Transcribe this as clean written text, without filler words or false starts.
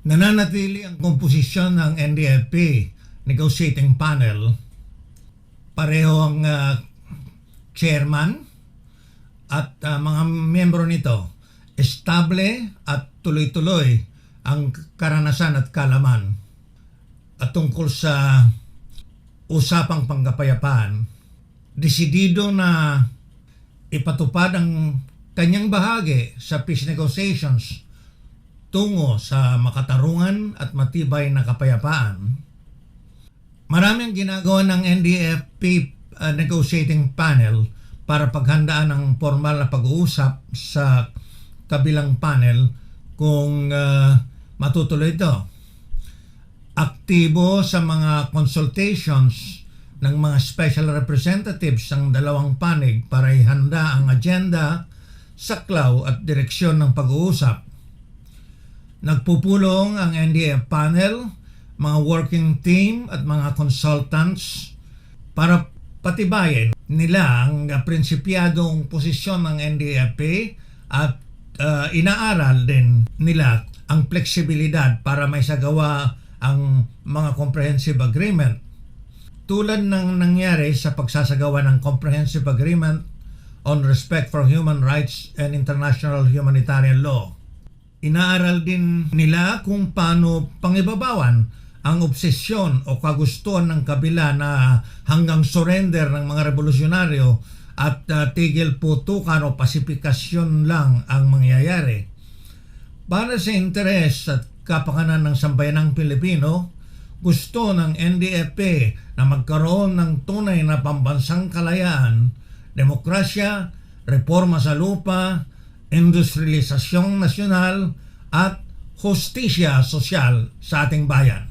Nananatili ang komposisyon ng NDFP negotiating panel. Pareho ang chairman at mga miyembro nito. Estable at tuloy-tuloy ang karanasan at kalaman at tungkol sa usapang pangkapayapaan. Desidido na ipatupad ang kanyang bahagi sa peace negotiations tungo sa makatarungan at matibay na kapayapaan. Marami ang ginagawa ng NDFP negotiating panel para paghandaan ang formal na pag-uusap sa kabilang panel kung matutuloy ito. Aktibo sa mga consultations ng mga special representatives ng dalawang panig para ihanda ang agenda, saklaw at direksyon ng pag-uusap. Nagpupulong ang NDF panel, mga working team at mga consultants para patibayin nila ang prinsipyadong posisyon ng NDFP at inaaral din nila ang fleksibilidad para may sagawa ang mga comprehensive agreement. Tulad ng nangyari sa pagsasagawa ng comprehensive agreement on respect for human rights and international humanitarian law. Inaaral din nila kung paano pangibabawan ang obsesyon o kagustuhan ng kabila na hanggang surrender ng mga revolusyonaryo at tigil putukan o pasifikasyon lang ang mangyayari. Para sa interes at kapakanan ng sambayanang Pilipino, gusto ng NDFP na magkaroon ng tunay na pambansang kalayaan, demokrasya, reforma sa lupa, industrialisasyong nasyonal at hustisya sosyal sa ating bayan.